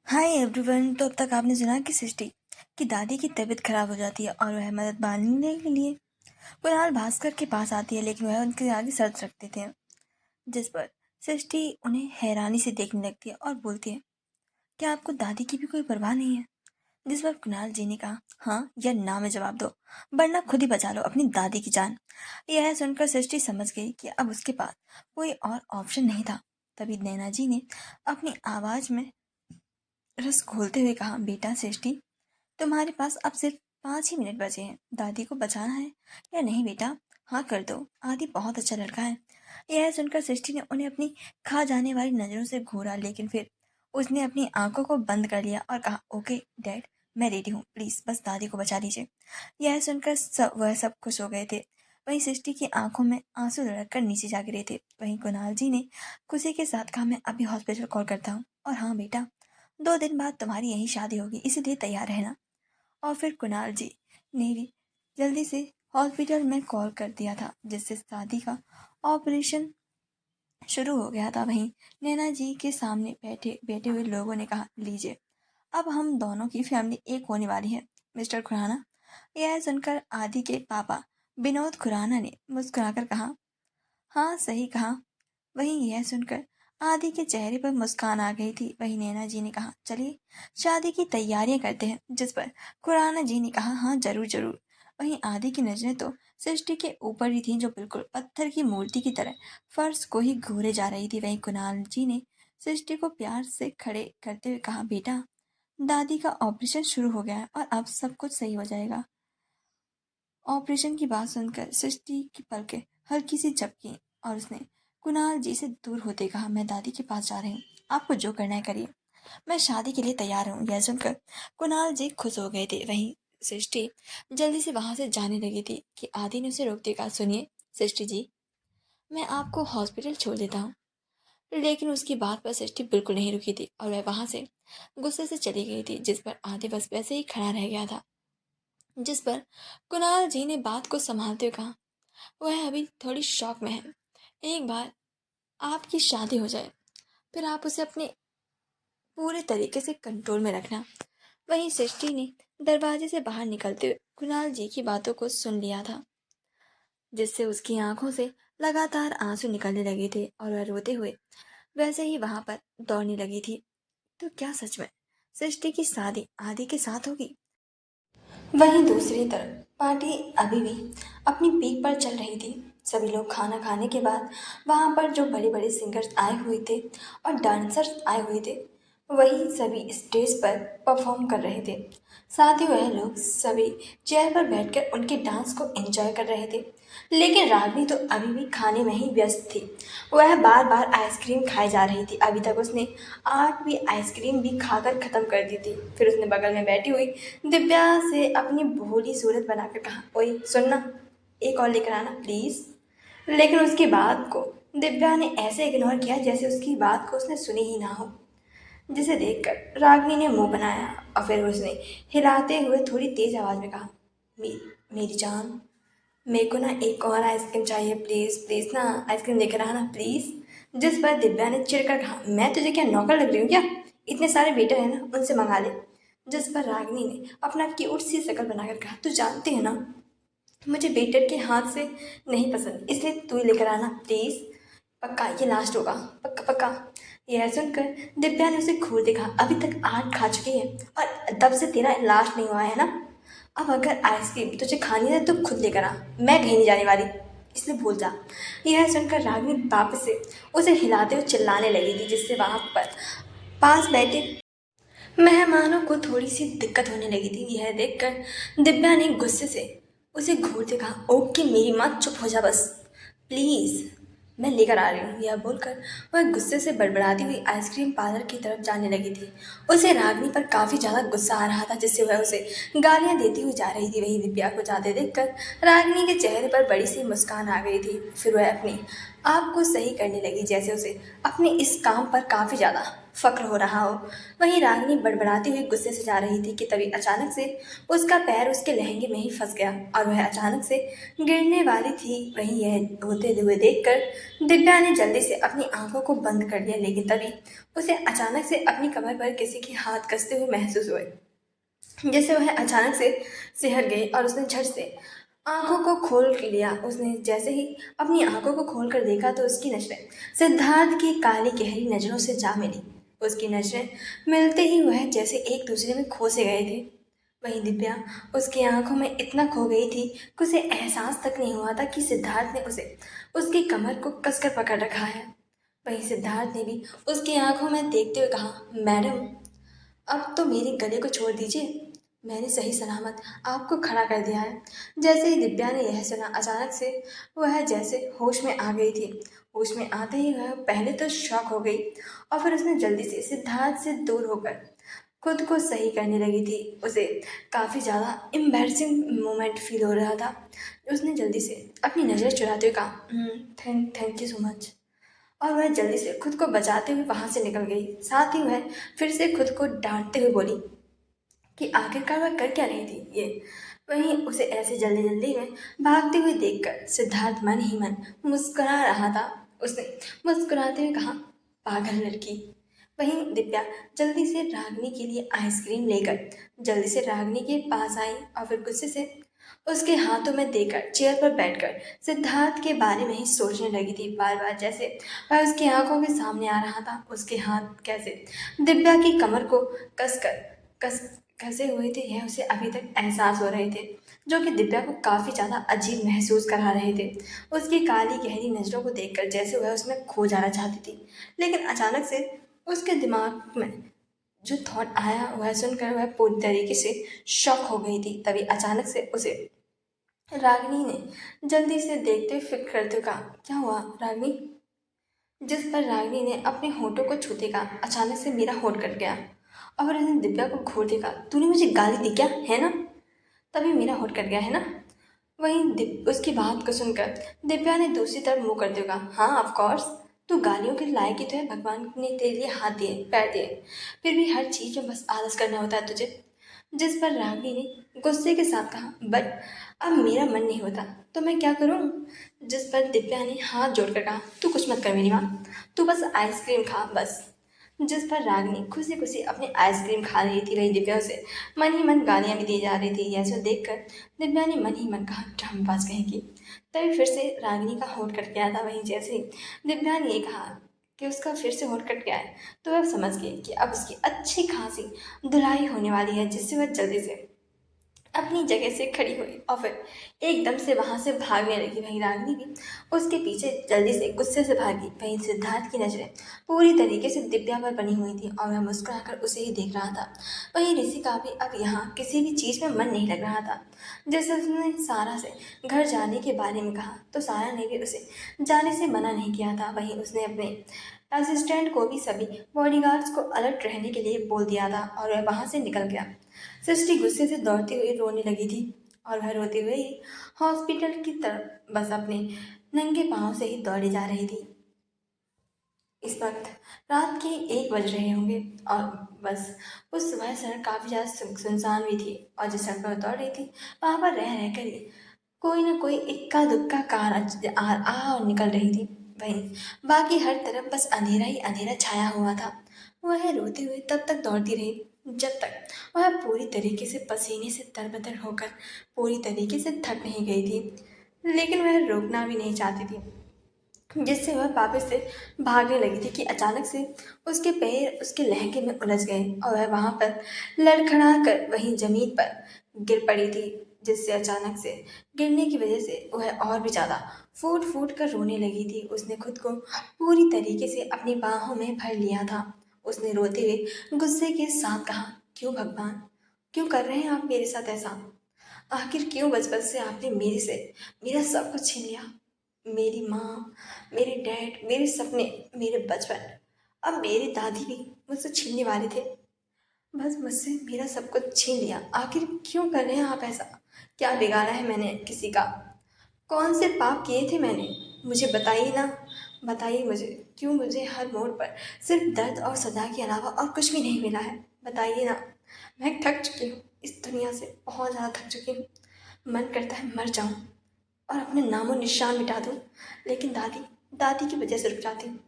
Hi everyone. तो अब तक आपने सुना कि सृष्टि की दादी की तबीयत खराब हो जाती है और वह मदद मांगने के लिए कुणाल भास्कर के पास आती है, लेकिन वह उनके आगे शर्त रखते थे। जिस पर सृष्टि उन्हें हैरानी से देखने लगती है और बोलती है, क्या आपको दादी की भी कोई परवाह नहीं है? जिस पर कुणाल जी ने कहा, हाँ या ना में जवाब दो, वरना खुद ही बचा लो अपनी दादी की जान। यह सुनकर सृष्टि समझ गई कि अब उसके पास कोई और ऑप्शन नहीं था। तभी नैना जी ने अपनी आवाज में रस घोलते हुए कहा, बेटा सृष्टि, तुम्हारे पास अब सिर्फ 5 ही मिनट बचे हैं। दादी को बचाना है या नहीं बेटा? हाँ कर दो, आदि बहुत अच्छा लड़का है। यह सुनकर सृष्टि ने उन्हें अपनी खा जाने वाली नजरों से घूरा, लेकिन फिर उसने अपनी आंखों को बंद कर लिया और कहा, ओके डैड, मैं रेडी हूँ, प्लीज बस दादी को बचा लीजिए। यह सुनकर वह सब खुश हो गए थे। वहीं सृष्टि की आंखों में आंसू लड़क कर नीचे जा गिरे थे। वहीं कुणाल जी ने खुशी के साथ कहा, मैं अभी हॉस्पिटल कॉल करता हूँ, और हाँ बेटा, 2 दिन बाद तुम्हारी यही शादी होगी, इसीलिए तैयार रहना। और फिर कुणाल जी ने भी जल्दी से हॉस्पिटल में कॉल कर दिया था, जिससे शादी का ऑपरेशन शुरू हो गया था। वहीं नैना जी के सामने बैठे बैठे हुए लोगों ने कहा, लीजिए, अब हम दोनों की फैमिली एक होने वाली है मिस्टर खुराना। यह सुनकर आदि के पापा विनोद खुराना ने मुस्कुराकर कहा, हाँ सही कहा। वहीं यह सुनकर आदि के चेहरे पर मुस्कान आ गई थी। वहीं नैना जी ने कहा, चलिए शादी की तैयारियां करते हैं। जिस पर खुराना जी ने कहा, हाँ जरूर जरूर। वहीं आदि की नजरें तो सृष्टि के ऊपर ही थीं, जो बिल्कुल पत्थर की मूर्ति की तरह फर्श को ही घूरे जा रही थी। वहीं कुणाल जी ने सृष्टि को प्यार से खड़े करते हुए कहा, बेटा, दादी का ऑपरेशन शुरू हो गया है और अब सब कुछ सही हो जाएगा। ऑपरेशन की बात सुनकर सृष्टि की पलकें हल्की सी झपकी और उसने कुणाल जी से दूर होते कहा, मैं दादी के पास जा रही हूँ, आपको जो करना है करिए, मैं शादी के लिए तैयार हूँ। यह सुनकर कुणाल जी खुश हो गए थे। वहीं सृष्टि जल्दी से वहां से जाने लगी थी कि आदि ने उसे रोकते कहा, सुनिए सृष्टि जी, मैं आपको हॉस्पिटल छोड़ देता हूँ। लेकिन उसकी बात पर सृष्टि बिल्कुल नहीं रुकी थी और वह वहां से गुस्से से चली गई थी। जिस पर आदि बस वैसे ही खड़ा रह गया था। जिस पर कुणाल जी ने बात को संभालते हुए कहा, वह अभी थोड़ी शॉक में है। एक बार आपकी शादी हो जाए, फिर आप उसे अपने पूरे तरीके से कंट्रोल में रखना। वहीं सृष्टि ने दरवाजे से बाहर निकलते हुए कुणाल जी की बातों को सुन लिया था, जिससे उसकी आंखों से लगातार आंसू निकलने लगे थे और वह रोते हुए वैसे ही वहां पर दौड़ने लगी थी। तो क्या सच में सृष्टि की शादी आदि के साथ होगी? वहीं दूसरी तरफ पार्टी अभी भी अपनी पीक पर चल रही थी। सभी लोग खाना खाने के बाद वहां पर जो बड़े बड़े सिंगर्स आए हुए थे और डांसर्स आए हुए थे, वही सभी स्टेज पर परफॉर्म कर रहे थे। साथ ही वह लोग सभी चेयर पर बैठकर उनके डांस को एंजॉय कर रहे थे। लेकिन रागनी तो अभी भी खाने में ही व्यस्त थी। वह बार बार आइसक्रीम खाए जा रही थी। अभी तक उसने 8 भी आइसक्रीम भी खाकर खत्म कर दी थी। फिर उसने बगल में बैठी हुई दिव्या से अपनी भोली सूरत बनाकर कहा, ओए सुनना, एक और लेकर आना प्लीज। लेकिन उसकी बात को दिव्या ने ऐसे इग्नोर किया जैसे उसकी बात को उसने सुनी ही ना हो। जिसे देखकर रागिनी ने मुंह बनाया और फिर उसने हिलाते हुए थोड़ी तेज आवाज में कहा, मेरी जान, मेरे को ना एक और आइसक्रीम चाहिए, प्लीज प्लीज ना आइसक्रीम लेकर आना प्लीज। जिस पर दिव्या ने चिढ़कर कहा, मैं तुझे क्या नौकर लग रही हूँ क्या? इतने सारे वेटर हैं ना, उनसे मंगा ले। जिस पर रागिनी ने अपना क्यूट सी शक्ल बनाकर कहा, तू जानती है ना, मुझे वेटर के हाथ से नहीं पसंद, इसलिए तू ही लेकर आना प्लीज। पक्का ये लास्ट होगा, पक्का पक्का। यह सुनकर दिव्या ने उसे घूर देखा। अभी तक 8 खा चुकी है और तब से तेरा लास्ट नहीं हुआ है ना। अब अगर आइसक्रीम तुझे खानी है तो खुद लेकर आ, मैं कहीं नहीं जाने वाली, इसलिए भूल जा। यह सुनकर रागिनी वापस से उसे हिलाते हुए चिल्लाने लगी थी, जिससे वहां पर पास बैठे मेहमानों को थोड़ी सी दिक्कत होने लगी थी। यह देखकर दिव्या ने गुस्से से उसे घूरते कहा, ओके मेरी माँ चुप हो जा बस, प्लीज मैं लेकर आ रही हूँ। यह बोलकर वह गुस्से से बड़बड़ाती हुई आइसक्रीम पार्लर की तरफ जाने लगी थी। उसे रागिनी पर काफी ज्यादा गुस्सा आ रहा था, जिससे वह उसे गालियां देती हुई जा रही थी। वही दिव्या को जाते देखकर रागिनी के चेहरे पर बड़ी सी मुस्कान आ गई थी। फिर वह अपने आप को सही करने लगी, जैसे उसे अपने इस काम पर काफी ज्यादा फक्र हो रहा हो। वहीं रागिनी बड़बड़ाती हुई गुस्से से जा रही थी कि तभी अचानक से उसका पैर उसके लहंगे में ही फंस गया और वह अचानक से गिरने वाली थी। वहीं यह होते हुए देखकर दिव्या ने जल्दी से अपनी आंखों को बंद कर लिया, लेकिन तभी उसे अचानक से अपनी कमर पर किसी के हाथ कसते हुए महसूस हुए, जैसे वह अचानक से सिहर गई और उसने झट से आंखों को खोल लिया। उसने जैसे ही अपनी आंखों को खोल कर देखा तो उसकी नजरें सिद्धार्थ की काली गहरी नजरों से जा मिली। उसकी नजरें मिलते ही वह जैसे एक दूसरे में खो से गए थे। वहीं दिव्या उसकी आंखों में इतना खो गई थी कि उसे एहसास तक नहीं हुआ था कि सिद्धार्थ ने उसे उसकी कमर को कसकर पकड़ रखा है। वहीं सिद्धार्थ ने भी उसकी आंखों में देखते हुए कहा, मैडम अब तो मेरे गले को छोड़ दीजिए, मैंने सही सलामत आपको खड़ा कर दिया है। जैसे ही दिव्या ने यह सुना अचानक से वह जैसे होश में आ गई थी। होश में आते ही वह पहले तो शॉक हो गई और फिर उसने जल्दी से सिद्धार्थ से दूर होकर खुद को सही करने लगी थी। उसे काफ़ी ज़्यादा एम्बैरसिंग मोमेंट फील हो रहा था। उसने जल्दी से अपनी नज़र चुराते हुए कहा, थैंक यू सो मच, और वह जल्दी से खुद को बचाते हुए वहां से निकल गई। साथ ही वह फिर से खुद को डांटते हुए बोली कि आखिरकार वह कर क्या रही थी ये। वहीं उसे ऐसे जल्दी जल्दी में भागते हुए देखकर सिद्धार्थ मन ही मन मुस्कुरा रहा था। उसने मुस्कुराते हुए कहा, पागल लड़की। वहीं दिव्या जल्दी से रागनी के लिए आइसक्रीम लेकर जल्दी से रागनी के पास आई और फिर गुस्से से उसके हाथों में देकर चेयर पर बैठकर सिद्धार्थ के बारे में ही सोचने लगी थी। बार बार जैसे वह उसकी आंखों के सामने आ रहा था, उसके हाथ कैसे दिव्या की कमर को कस कसे हुए थे, यह उसे अभी तक एहसास हो रहे थे, जो कि दिव्या को काफ़ी ज़्यादा अजीब महसूस करा रहे थे। उसकी काली गहरी नज़रों को देखकर जैसे वह उसमें खो जाना चाहती थी, लेकिन अचानक से उसके दिमाग में जो थॉट आया वह सुनकर वह पूरी तरीके से शॉक हो गई थी। तभी अचानक से उसे रागिनी ने जल्दी से देखते हुए फिक्र करते हुए कहा, क्या हुआ रागिनी। जिस पर रागिनी ने अपने होठों को छूते कहा, अचानक से मेरा होठ कट गया और फिर उसने दिव्या को घूर देखा, तूने मुझे गाली दी क्या, है ना, तभी मेरा होठ कट गया है ना। वहीं उसकी बात को सुनकर दिव्या ने दूसरी तरफ मुंह करते हुए कहा, हाँ ऑफ कोर्स, तू गालियों के लायक ही तो है, भगवान ने तेरे लिए हाथ दिए पैर दिए, फिर भी हर चीज में बस आलस करना होता है तुझे। जिस पर रागिनी ने गुस्से के साथ कहा, बट अब मेरा मन नहीं होता तो मैं क्या करूं। जिस पर दिव्या ने हाथ जोड़कर कहा, तू कुछ मत कर मेरी माँ, तू बस आइसक्रीम खा बस। जिस पर रागिनी खुशी खुशी अपनी आइसक्रीम खा रही थी, वहीं दिव्या उसे मन ही मन गालियां भी दी जा रही थी। यह सब देखकर दिव्या ने मन ही मन कहा, ड्रामेबाज कहेगी। तभी फिर से रागिनी का होठ कट गया था। वहीं जैसे ही दिव्या ने ये कहा कि उसका फिर से होठ कट गया है, तो वह समझ गई कि अब उसकी अच्छी खासी धुलाई होने वाली है, जिससे वह जल्दी से अपनी जगह से खड़ी हुई और फिर एकदम से वहां से भागने लगी। वहीं रागिनी भी उसके पीछे जल्दी से गुस्से से भागी। वहीं सिद्धार्थ की नजरें पूरी तरीके से दिव्या पर बनी हुई थी और वह मुस्कुराकर उसे ही देख रहा था। वहीं ऋषि का भी अब यहाँ किसी भी चीज में मन नहीं लग रहा था। जैसे उसने सारा से घर जाने के बारे में कहा तो सारा ने भी उसे जाने से मना नहीं किया था। वहीं उसने अपने असिस्टेंट को भी सभी बॉडीगार्ड्स को अलर्ट रहने के लिए बोल दिया था और वह वहां से निकल गया। सृष्टि गुस्से से दौड़ती हुई रोने लगी थी और वह रोते हुए ही हॉस्पिटल की तरफ बस अपने नंगे पांव से ही दौड़ी जा रही थी। इस वक्त रात के 1 बज रहे होंगे और बस उस सुबह सड़क काफ़ी ज़्यादा सुनसान भी थी और जिस सड़क पर दौड़ रही थी वहां पर रह रहकर ही कोई ना कोई इक्का दुक्का कार आ और निकल रही थी। वहीं बाकी हर तरफ बस अंधेरा ही अंधेरा छाया हुआ था। वह रोते हुए तब तक दौड़ती रही जब तक वह पूरी तरीके से पसीने से तरबतर होकर पूरी तरीके से थक नहीं गई थी, लेकिन वह रुकना भी नहीं चाहती थी। जिससे वह वापस से भागने लगी थी कि अचानक से उसके पैर उसके लहंगे में उलझ गए और वह वहां पर लड़खड़ा कर वहीं जमीन पर गिर पड़ी थी। जिससे अचानक से गिरने की वजह से वह और भी ज्यादा फूट फूट कर रोने लगी थी। उसने खुद को पूरी तरीके से अपनी बाहों में भर लिया था। उसने रोते हुए गुस्से के साथ कहा, क्यों भगवान, क्यों कर रहे हैं आप मेरे साथ ऐसा, आखिर क्यों बचपन से आपने मेरे से मेरा सब कुछ छीन लिया, मेरी माँ, मेरे डैड, मेरे सपने, मेरे बचपन, अब मेरी दादी भी मुझसे छीनने वाले थे, बस मुझसे मेरा सब कुछ छीन लिया। आखिर क्यों कर रहे हैं आप ऐसा, क्या बिगाड़ा है मैंने किसी का, कौन से पाप किए थे मैंने, मुझे बताइए ना, बताइए मुझे। क्यों मुझे हर मोड़ पर सिर्फ दर्द और सजा के अलावा और कुछ भी नहीं मिला है? बताइए ना। मैं थक चुकी हूँ, इस दुनिया से बहुत ज़्यादा थक चुकी हूँ। मन करता है मर जाऊँ और अपने नामो निशान मिटा दूँ, लेकिन दादी दादी की वजह से रुक जाती हूँ।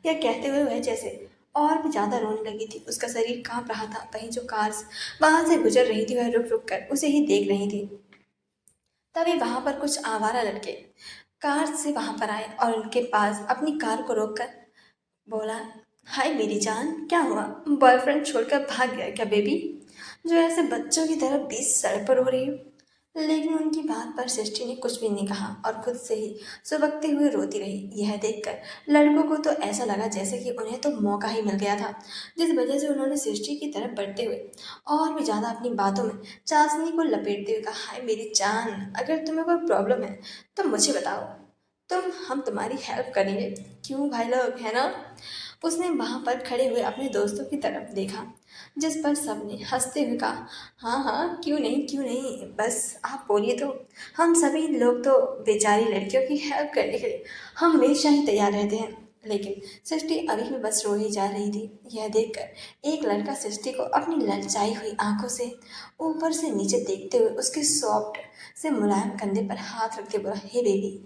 यह कहते हुए वह जैसे और भी ज़्यादा रोने लगी थी। उसका शरीर काँप रहा था। वहीं जो कार वहाँ से गुजर रही थी वह रुक रुक कर उसे ही देख रही थी। तभी वहाँ पर कुछ आवारा लड़के कार से वहाँ पर आए और उनके पास अपनी कार को रोककर बोला, हाय मेरी जान, क्या हुआ? बॉयफ्रेंड छोड़कर भाग गया क्या बेबी? जो ऐसे बच्चों की तरह बीच सड़क पर हो रही हो। लेकिन उनकी बात पर सृष्टि ने कुछ भी नहीं कहा और खुद से ही सुबकते हुए रोती रही। यह देखकर लड़कों को तो ऐसा लगा जैसे कि उन्हें तो मौका ही मिल गया था, जिस वजह से उन्होंने सृष्टि की तरफ बढ़ते हुए और भी ज़्यादा अपनी बातों में चाशनी को लपेटते हुए कहा, हाय मेरी जान, अगर तुम्हें कोई प्रॉब्लम है तो मुझे बताओ, हम तुम्हारी हेल्प करेंगे। क्यों भाई लोग, है ना? उसने वहाँ पर खड़े हुए अपने दोस्तों की तरफ देखा, जिस पर सबने हंसते हुए कहा, हाँ हाँ क्यों नहीं क्यों नहीं, बस आप बोलिए तो। हम सभी लोग तो बेचारी लड़कियों की हेल्प करने के लिए हमेशा ही तैयार रहते हैं। लेकिन सृष्टि अभी भी बस रो ही जा रही थी। यह देखकर एक लड़का सृष्टि को अपनी ललचाई हुई आंखों से ऊपर से नीचे देखते हुए उसके सॉफ्ट से मुलायम कंधे पर हाथ रख के बोला, हे बेबी,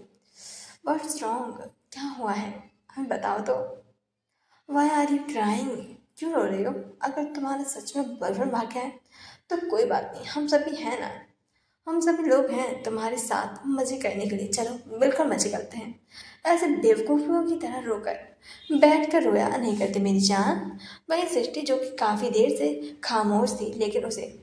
व्हाट्स रॉन्ग? क्या हुआ है? हमें बताओ तो। Why are you crying? क्यों रो रहे हो? अगर तुम्हारा सच में बॉयफ्रेंड भाग गया है तो कोई बात नहीं, हम सभी हैं ना। हम सभी लोग हैं तुम्हारे साथ मज़े करने के लिए। चलो मिलकर मज़े करते हैं। ऐसे बेवकूफ़ों की तरह रोकर बैठ कर रोया नहीं करते मेरी जान। वही सृष्टि जो कि काफ़ी देर से खामोश थी, लेकिन उसे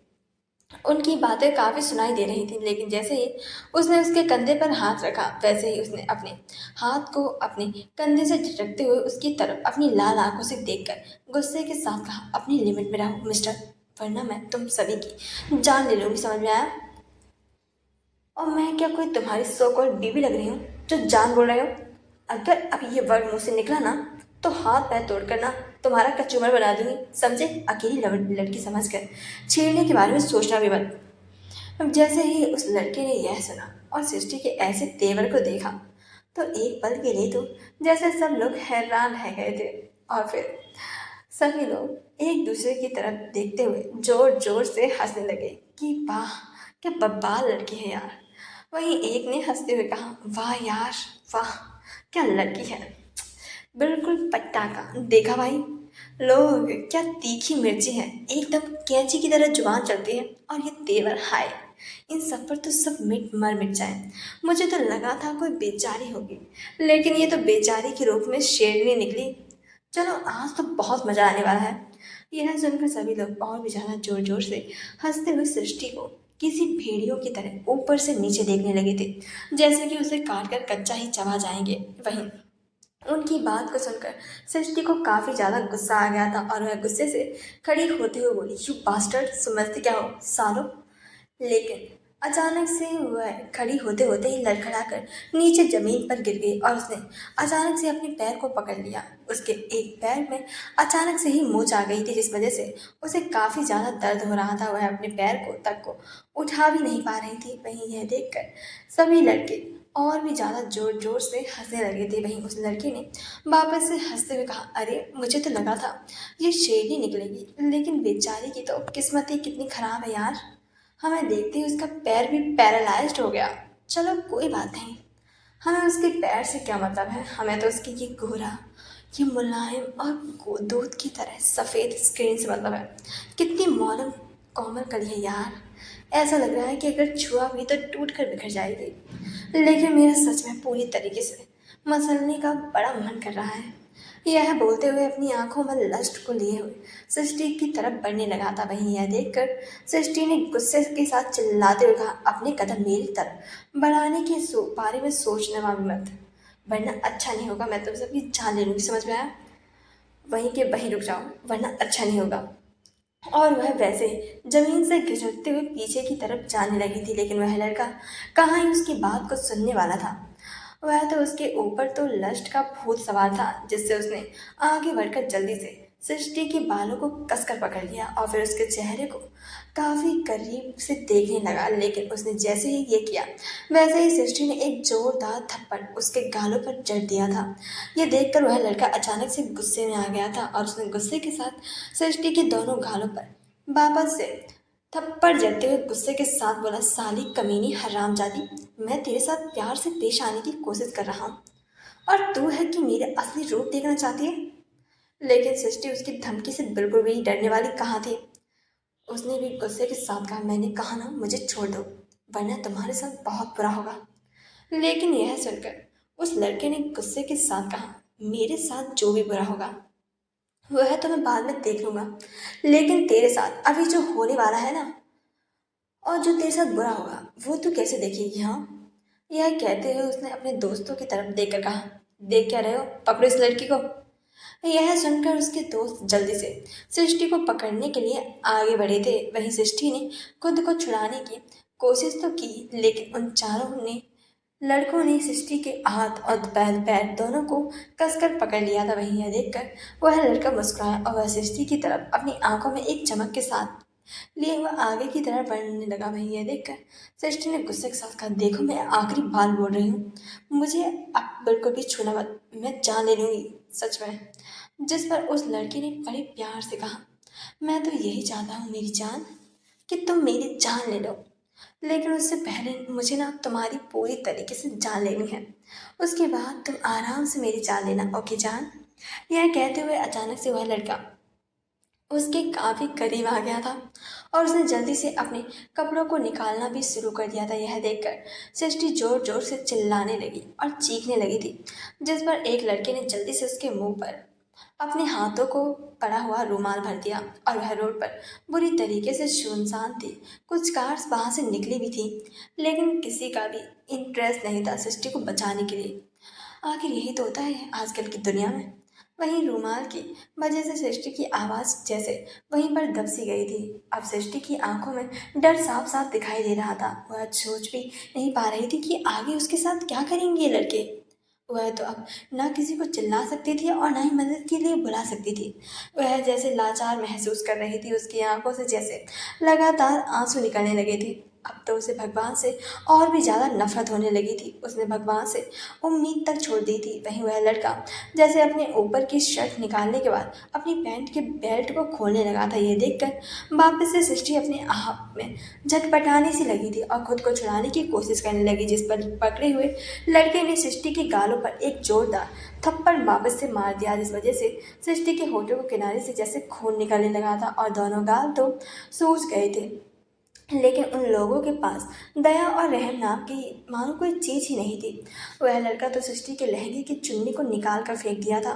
उनकी बातें काफ़ी सुनाई दे रही थी। लेकिन जैसे ही उसने उसके कंधे पर हाथ रखा, वैसे ही उसने अपने हाथ को अपने कंधे से झटकते हुए उसकी तरफ अपनी लाल आंखों से देखकर गुस्से के साथ कहा, अपनी लिमिट में रहो मिस्टर, वरना मैं तुम सभी की जान ले लूँगी। समझ में आया? और मैं क्या कोई तुम्हारी सो कॉल्ड बीवी लग रही हूँ जो जान बोल रहे हो? अगर अब ये वर्ड मुंह से निकला ना तो हाथ पैर तोड़ कर ना तुम्हारा कचूमर बना दूंगी। समझे? अकेली लड़की समझ कर छेड़ने के बारे में सोचना भी मत। अब जैसे ही उस लड़के ने यह सुना और सृष्टि के ऐसे तेवर को देखा तो एक पल के लिए तो जैसे सब लोग हैरान रह गए थे। और फिर सभी लोग एक दूसरे की तरफ देखते हुए जोर जोर से हंसने लगे कि वाह, क्या बब्बाल लड़की है यार। वहीं एक ने हंसते हुए कहा, वाह यार, वाह क्या लड़की है, बिल्कुल पटाखा। देखा भाई, लोग क्या तीखी मिर्ची है, एकदम कैंची की तरह जुबान चलती है। और ये तेवर, हाय, इन सब पर तो सब मिट जाए। मुझे तो लगा था कोई बेचारी होगी, लेकिन ये तो बेचारी के रूप में शेरनी निकली। चलो आज तो बहुत मजा आने वाला है। यह सुनकर सभी लोग और भी ज्यादा जोर जोर से हंसते हुए सृष्टि को किसी भेड़ियों की तरह ऊपर से नीचे देखने लगे थे, जैसे कि उसे काट कर कच्चा ही चबा जाएंगे। वहीं उनकी बात को सुनकर सृष्टि को काफी ज्यादा गुस्सा आ गया था और वह गुस्से से खड़ी होते हुए बोली, यू बास्टर्ड, समझते क्या हो सालो? लेकिन अचानक से वह खड़ी होते होते ही लड़खड़ाकर नीचे जमीन पर गिर गई और उसने अचानक से अपने पैर को पकड़ लिया। उसके एक पैर में अचानक से ही मोच आ गई थी, जिस वजह से उसे काफी ज्यादा दर्द हो रहा था। वह अपने पैर को उठा भी नहीं पा रही थी। वहीं यह देखकर सभी लड़के और भी ज्यादा जोर जोर से हंसने लगे थे। वहीं उस लड़के ने वापस से हंसते हुए कहा, अरे मुझे तो लगा था ये शेरनी निकलेगी, लेकिन बेचारी की तो किस्मत ही कितनी खराब है यार। हमें देखते ही उसका पैर भी पैरालाइज्ड हो गया। चलो कोई बात नहीं, हमें उसके पैर से क्या मतलब है, हमें तो उसकी ये गोरा, ये मुलायम और दूध की तरह सफ़ेद स्किन से मतलब है। कितनी मॉडर्न कोमल कली है यार, ऐसा लग रहा है कि अगर छुआ भी तो टूट कर बिखर जाएगी। लेकिन मेरा सच में पूरी तरीके से मसलने का बड़ा मन कर रहा है। यह बोलते हुए अपनी आंखों में लस्ट को लिए हुए सृष्टि की तरफ बढ़ने लगा था। वहीं यह देखकर सृष्टि ने गुस्से के साथ चिल्लाते हुए कहा, अपने कदम मेरी तरफ बढ़ाने के बारे में सोचने वाली मत, वरना अच्छा नहीं होगा। मैं तुम सबकी जान ले लूंगी। समझ में आया? वहीं के वहीं रुक जाओ, वरना अच्छा नहीं होगा। और वह वैसे जमीन से घिसटते हुए पीछे की तरफ जाने लगी थी, लेकिन वह लड़का कहाँ ही उसकी बात को सुनने वाला था। वह तो उसके ऊपर तो लस्ट का भूत सवार था, जिससे उसने आगे बढ़कर जल्दी से सृष्टि के बालों को कसकर पकड़ लिया और फिर उसके चेहरे को काफी करीब से देखने लगा। लेकिन उसने जैसे ही ये किया वैसे ही सृष्टि ने एक जोरदार थप्पड़ उसके गालों पर जड़ दिया था। ये देखकर वह लड़का अचानक से गुस्से में आ गया था और उसने गुस्से के साथ सृष्टि के दोनों गालों पर वापस से थप्पड़ जड़ते हुए गुस्से के साथ बोला, साली कमीनी हरामजादी, मैं तेरे साथ प्यार से पेश आने की कोशिश कर रहा हूँ और तू है कि मेरे असली रूप देखना चाहती है। लेकिन सृष्टि उसकी धमकी से बिल्कुल भी डरने वाली कहाँ थी। उसने भी गुस्से के साथ कहा, मैंने कहा ना मुझे छोड़ दो वरना तुम्हारे साथ बहुत बुरा होगा। लेकिन यह सुनकर उस लड़के ने गुस्से के साथ कहा, मेरे साथ जो भी बुरा होगा वह तो मैं बाद में देख लूंगा, लेकिन तेरे साथ अभी जो होने वाला है ना और जो तेरे साथ बुरा होगा वो तू कैसे देखेगी। हाँ, यह कहते हुए उसने अपने दोस्तों की तरफ देखकर कहा, देख क्या रहे हो, पकड़ो इस लड़की को। यह सुनकर उसके दोस्त जल्दी से सृष्टि को पकड़ने के लिए आगे बढ़े थे। वहीं सृष्टि ने खुद को छुड़ाने की कोशिश तो की, लेकिन उन चारों ने लड़कों ने सृष्टि के हाथ और पैर पैर दोनों को कसकर पकड़ लिया था। वहीं यह देखकर वह लड़का मुस्कुराया और वह सृष्टि की तरफ अपनी आंखों में एक चमक के साथ लिए हुआ आगे की तरफ बढ़ने लगा। वहीं यह देखकर सृष्टि ने गुस्से के साथ कहा, देखो मैं आखिरी बार बोल रही हूँ, मुझे अब बिल्कुल भी छूना मत, मैं जान ले लूंगी सच में। जिस पर उस लड़के ने बड़े प्यार से कहा, मैं तो यही चाहता हूँ मेरी जान कि तुम मेरी जान ले लो, लेकिन उससे पहले मुझे ना तुम्हारी पूरी तरीके से जान लेनी है, उसके बाद तुम आराम से मेरी जान लेना, ओके जान। यह कहते हुए अचानक से वह लड़का उसके काफी करीब आ गया था और उसने जल्दी से अपने कपड़ों को निकालना भी शुरू कर दिया था। यह देखकर सृष्टि जोर जोर से चिल्लाने लगी और चीखने लगी थी, जिस पर एक लड़के ने जल्दी से उसके मुंह पर अपने हाथों को पड़ा हुआ रुमाल भर दिया और वह रोड पर बुरी तरीके से सुनसान थी। कुछ कार्स वहां से निकली भी थी, लेकिन किसी का भी इंटरेस्ट नहीं था सृष्टि को बचाने के लिए। आखिर यही तो होता है आजकल की दुनिया में। वहीं रूमाल की वजह से सृष्टि की आवाज़ जैसे वहीं पर दब सी गई थी। अब सृष्टि की आंखों में डर साफ साफ दिखाई दे रहा था। वह सोच भी नहीं पा रही थी कि आगे उसके साथ क्या करेंगे ये लड़के। वह तो अब ना किसी को चिल्ला सकती थी और ना ही मदद के लिए बुला सकती थी। वह जैसे लाचार महसूस कर रही थी, उसकी आंखों से जैसे लगातार आंसू निकलने लगे थे। अब तो उसे भगवान से और भी ज़्यादा नफरत होने लगी थी। उसने भगवान से उम्मीद तक छोड़ दी थी। वहीं वह लड़का जैसे अपने ऊपर की शर्ट निकालने के बाद अपनी पैंट के बेल्ट को खोलने लगा था। यह देखकर वापस से सृष्टि अपने आप में झटपटाने सी लगी थी और खुद को छुड़ाने की कोशिश करने लगी, जिस पर पकड़े हुए लड़के ने सृष्टि के गालों पर एक जोरदार थप्पड़ वापस से मार दिया, जिस वजह से सृष्टि के होठों के किनारे से जैसे खून निकलने लगा था और दोनों गाल तो सूज गए थे। लेकिन उन लोगों के पास दया और रहम नाम की मानो कोई चीज ही नहीं थी। वह लड़का तो सृष्टि के लहंगे की चुन्नी को निकाल कर फेंक दिया था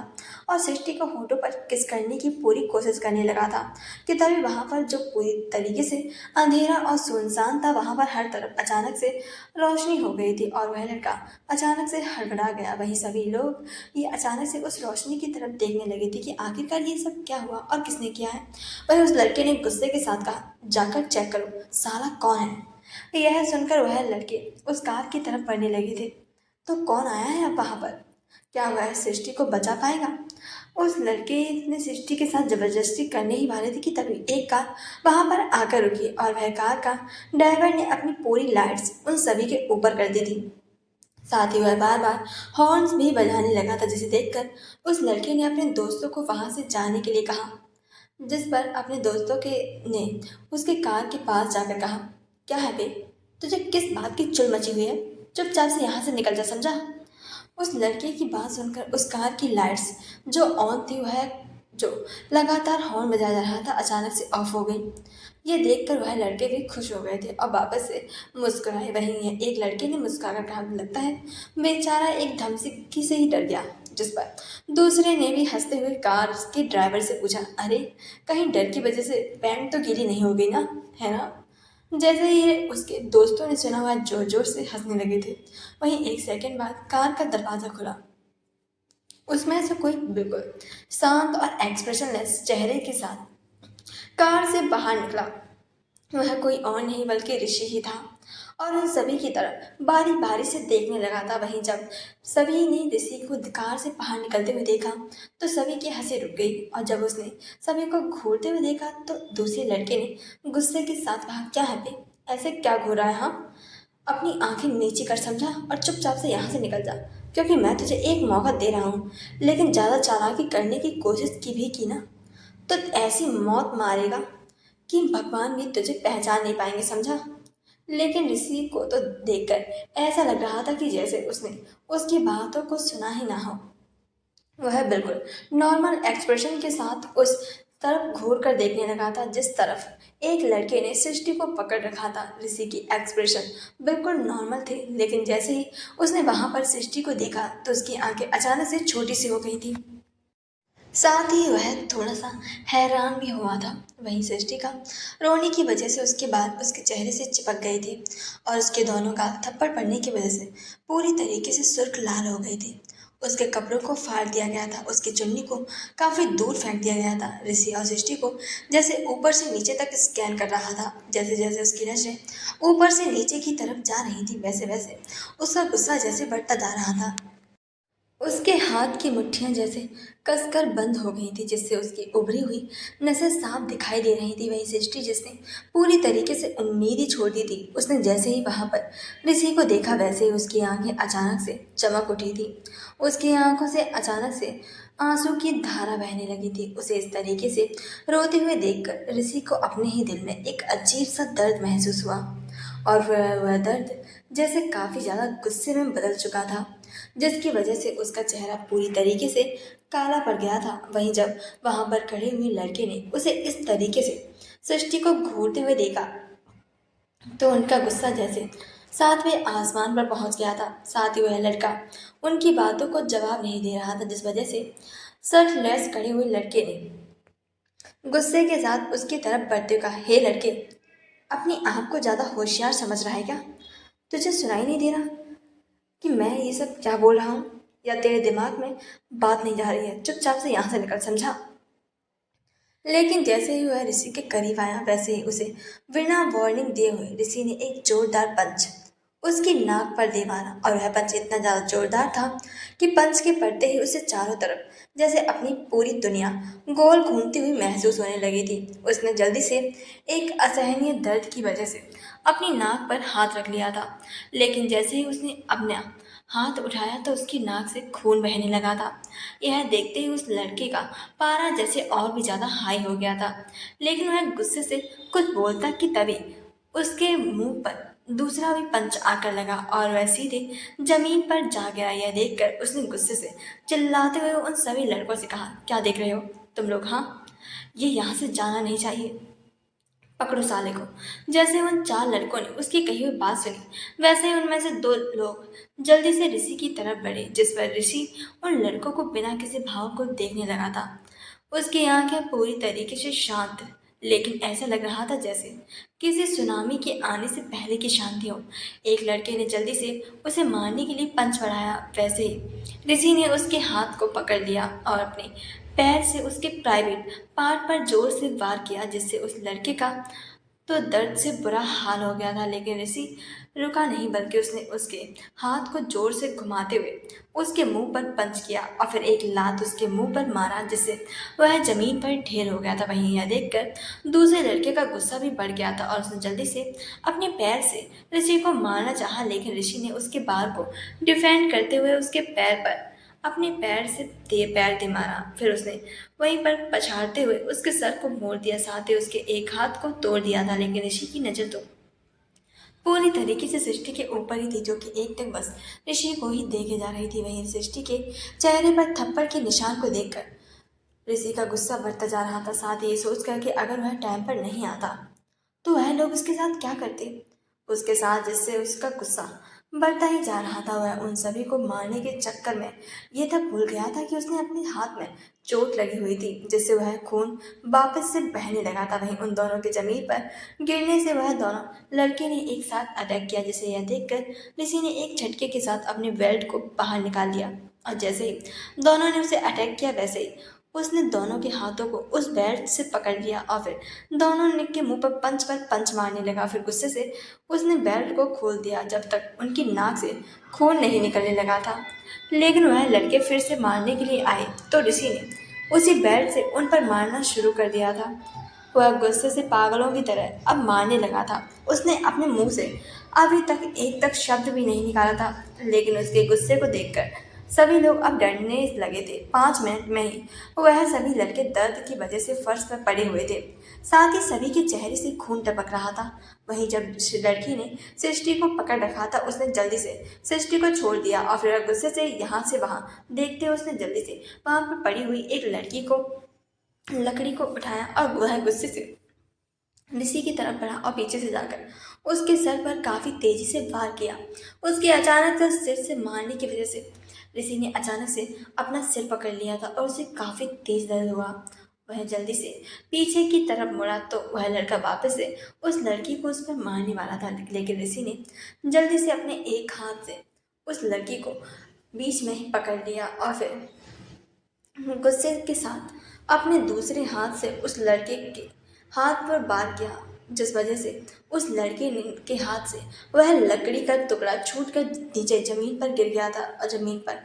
और सृष्टि को होठों पर किस करने की पूरी कोशिश करने लगा था कि तभी वहां पर जो पूरी तरीके से अंधेरा और सुनसान था, वहां पर हर तरफ अचानक से रोशनी हो गई थी और वह लड़का अचानक से हड़बड़ा गया। वहीं सभी लोग ये अचानक से उस रोशनी की तरफ देखने लगे थे कि आखिरकार ये सब क्या हुआ और किसने किया है। वहीं उस लड़के ने गुस्से के साथ कहा, जाकर चेक करो साला कौन है। यह सुनकर वह लड़के उस कार की तरफ बढ़ने लगे थे। तो कौन आया है अब वहां पर, क्या वह सृष्टि को बचा पाएगा। उस लड़के ने सृष्टि के साथ जबरदस्ती करने ही वाले थे कि तभी एक कार वहां पर आकर रुकी और वह कार का ड्राइवर ने अपनी पूरी लाइट्स उन सभी के ऊपर कर दी थी। साथ ही वह बार बार हॉर्न्स भी बजाने लगा था, जिसे देखकर उस लड़के ने अपने दोस्तों को वहां से जाने के लिए कहा, जिस पर अपने दोस्तों के ने उसके कार के पास जाकर कहा, क्या है बे, तुझे किस बात की चुल मची हुई है, चुपचाप से यहाँ से निकल जा, समझा। उस लड़के की बात सुनकर उस कार की लाइट्स जो ऑन थी वह जो लगातार हॉर्न बजाया जा रहा था अचानक से ऑफ हो गई। ये देखकर वह लड़के भी खुश हो गए थे और वापस से मुस्कुराए। वहीं एक लड़के ने मुस्कुराकर कहा, लगता है बेचारा एक धमकी से ही डर गया। जिस पर दूसरे ने भी हंसते हुए कार के ड्राइवर से पूछा, अरे कहीं डर की वजह से पैंट तो गीली नहीं हो गई ना, है ना। जैसे ही उसके दोस्तों ने सुना, वह जोर जोर से हंसने लगे थे। वहीं एक सेकंड बाद कार का दरवाजा खुला। उसमें से कोई बिल्कुल शांत और एक्सप्रेशनलेस चेहरे के साथ कार से बाहर निकला। वह कोई और नहीं बल्कि ऋषि ही था और उन सभी की तरफ बारी बारी से देखने लगा था। वहीं जब सभी ने ऋषि को कार से बाहर निकलते हुए देखा तो सभी की हंसी रुक गई, और जब उसने सभी को घूरते हुए देखा तो दूसरे लड़के ने गुस्से के साथ कहा, क्या है बे, ऐसे क्या घूर रहा है? हाँ, अपनी आंखें नीची कर, समझा, और चुपचाप से यहाँ से निकल जा, क्योंकि मैं तुझे एक मौका दे रहा हूँ, लेकिन ज़्यादा चालाकी करने की कोशिश की ना तो ऐसी मौत मारेगा कि भगवान भी तुझे पहचान नहीं पाएंगे, समझा। लेकिन ऋषि को तो देखकर ऐसा लग रहा था कि जैसे उसने उसकी बातों को सुना ही ना हो। वह बिल्कुल नॉर्मल एक्सप्रेशन के साथ उस तरफ घूर कर देखने लगा था जिस तरफ एक लड़के ने सृष्टि को पकड़ रखा था। ऋषि की एक्सप्रेशन बिल्कुल नॉर्मल थे, लेकिन जैसे ही उसने वहां पर सृष्टि को देखा तो उसकी आंखें अचानक से छोटी सी हो गई थी। साथ ही वह थोड़ा सा हैरान भी हुआ था। वहीं सृष्टि का रोने की वजह से उसके बाल उसके चेहरे से चिपक गए थे, और उसके दोनों गाल थप्पड़ पड़ने की वजह से पूरी तरीके से सुर्ख लाल हो गए थे। उसके कपड़ों को फाड़ दिया गया था, उसकी चुन्नी को काफी दूर फेंक दिया गया था। ऋषि और सृष्टि को जैसे ऊपर से नीचे तक स्कैन कर रहा था। जैसे जैसे उसकी नजरें ऊपर से नीचे की तरफ जा रही थी वैसे वैसे उसका गुस्सा जैसे बढ़ता जा रहा था। उसके हाथ की मुट्ठियां जैसे कसकर बंद हो गई थी, जिससे उसकी उभरी हुई नसें साफ दिखाई दे रही थी। वही सृष्टि जिसने पूरी तरीके से उम्मीद ही छोड़ दी थी, उसने जैसे ही वहां पर ऋषि को देखा वैसे ही उसकी आंखें अचानक से चमक उठी थी। उसकी आंखों से अचानक से आंसू की धारा बहने लगी थी। उसे इस तरीके से रोते हुए देखकर ऋषि को अपने ही दिल में एक अजीब सा दर्द महसूस हुआ, और वह दर्द जैसे काफी ज्यादा गुस्से में बदल चुका था, जिसकी वजह से उसका चेहरा पूरी तरीके से काला पड़ गया था। वहीं जब वहां पर खड़े हुए लड़के ने उसे इस तरीके से सृष्टि को घूरते हुए देखा तो उनका गुस्सा जैसे सातवें आसमान पर पहुंच गया था। साथ ही वह लड़का उनकी बातों को जवाब नहीं दे रहा था, जिस वजह से सर लैस खड़े हुए लड़के ने गुस्से के साथ उसकी तरफ बढ़ते हुए कहा, हे लड़के, अपनी आंख को ज्यादा होशियार समझ रहा है क्या? तुझे सुनाई नहीं दे रहा कि मैं ये सब क्या बोल रहा हूँ, या तेरे दिमाग में बात नहीं जा रही है? चुपचाप से यहाँ से निकल, समझा। लेकिन जैसे ही वह ऋषि के करीब आया वैसे ही उसे बिना वार्निंग दिए हुए ऋषि ने एक जोरदार पंच उसकी नाक पर दे मारा, और वह पंच इतना ज्यादा जोरदार था कि पंच के पड़ते ही उसे चारों तरफ जैसे अपनी पूरी दुनिया गोल घूमती हुई महसूस होने लगी थी। उसने जल्दी से एक असहनीय दर्द की वजह से अपनी नाक पर हाथ रख लिया था, लेकिन जैसे ही उसने अपना हाथ उठाया तो उसकी नाक से खून बहने लगा था। यह देखते ही उस लड़के का पारा जैसे और भी ज्यादा हाई हो गया था, लेकिन वह गुस्से से कुछ बोलता कि तभी उसके मुंह पर दूसरा भी पंच आकर लगा, और वह सीधे जमीन पर जा गिरा। यह देखकर उसने गुस्से से चिल्लाते हुए उन सभी लड़कों से कहा, क्या देख रहे हो तुम लोग? हाँ, ये यहाँ से जाना नहीं चाहिए, पकड़ो साले को। जैसे उन चार लड़कों ने उसकी कही हुई बात सुनी वैसे ही उनमें से दो लोग जल्दी से ऋषि की तरफ बढ़े, जिस पर ऋषि उन लड़कों को बिना किसी भाव को देखने लगा था। उसकी आंखें पूरी तरीके से शांत, लेकिन ऐसा लग रहा था जैसे किसी सुनामी के आने से पहले की शांति हो। एक लड़के ने जल्दी से उसे मारने के लिए पंच बढ़ाया, वैसे ही ऋषि ने उसके हाथ को पकड़ लिया और अपने पैर से उसके प्राइवेट पार्ट पर जोर से वार किया, जिससे उस लड़के का तो दर्द से बुरा हाल हो गया था। लेकिन ऋषि रुका नहीं, बल्कि उसने उसके हाथ को जोर से घुमाते हुए उसके मुंह पर पंच किया और फिर एक लात उसके मुंह पर मारा, जिससे वह जमीन पर ढेर हो गया था। वहीं यह देखकर दूसरे लड़के का गुस्सा भी बढ़ गया था और उसने जल्दी से अपने पैर से ऋषि को मारना चाहा, लेकिन ऋषि ने उसके बाल को डिफेंड करते हुए उसके पैर पर अपने पैर से पैर दे मारा। फिर उसने वहीं पर पछाड़ते हुए उसके सर को मोड़ दिया, साथ ही उसके एक हाथ को तोड़ दिया था। लेकिन ऋषि की नजर तो पूरी तरीके से सृष्टि के ऊपर ही थी, जो कि एकदम बस ऋषि को ही देखे जा रही थी। वहीं सृष्टि के चेहरे पर थप्पड़ के निशान को देखकर ऋषि का गुस्सा बढ़ता जा रहा था, साथ ही ये सोचकर कि अगर वह टाइम पर नहीं आता तो वह लोग उसके साथ क्या करते, उसके साथ, जिससे उसका गुस्सा बढ़ता ही जा रहा था। वह उन सभी को मारने के चक्कर में ये तक भूल गया था कि उसने अपने हाथ में चोट लगी हुई थी, जिससे वह खून वापस से बहने लगा था। वहीं उन दोनों के जमीन पर गिरने से वह दोनों लड़के ने एक साथ अटैक किया, जिसे यह देखकर ऋषि ने एक झटके के साथ अपने बेल्ट को बाहर निकाल लिया, और जैसे ही दोनों ने उसे अटैक किया वैसे ही उसने दोनों के हाथों को उस बेल्ट से पकड़ लिया और फिर दोनों ने के मुंह पर पंच मारने लगा। फिर गुस्से से उसने बेल्ट को खोल दिया जब तक उनकी नाक से खून नहीं निकलने लगा था। लेकिन वह लड़के फिर से मारने के लिए आए तो ऋषि ने उसी बेल्ट से उन पर मारना शुरू कर दिया था। वह गुस्से से पागलों की तरह अब मारने लगा था। उसने अपने मुंह से अभी तक एक तक शब्द भी नहीं निकाला था, लेकिन उसके गुस्से को देखकर सभी लोग अब डरने लगे थे। 5 मिनट में ही वह सभी लड़के दर्द की वजह से फर्श पर पड़े हुए थे। साथ ही सभी के चेहरे से खून टपक रहा था। वहीं जब लड़की ने सृष्टि को पकड़ रखा था, उसने जल्दी से सृष्टि को छोड़ दिया और फिर गुस्से से यहाँ से वहाँ देखते हुए उसने जल्दी से वहां पर पड़ी हुई एक लकड़ी को उठाया और वह गुस्से से ऋषि की तरफ बढ़ा और पीछे से जाकर उसके सर पर काफी तेजी से वार किया। उसके अचानक से सिर से मारने की वजह से ऋषि ने अचानक से अपना सिर पकड़ लिया था और उसे काफी तेज दर्द हुआ। वह जल्दी से पीछे की तरफ मुड़ा तो वह लड़का वापस से उस लड़की को उस पर मारने वाला था, लेकिन ऋषि ने जल्दी से अपने एक हाथ से उस लड़की को बीच में ही पकड़ लिया और फिर गुस्से के साथ अपने दूसरे हाथ से उस लड़के के हाथ पर वार किया, जिस वजह से उस के हाथ से वह लकड़ी का टुकड़ा छूटकर नीचे जमीन पर गिर गया था और जमीन पर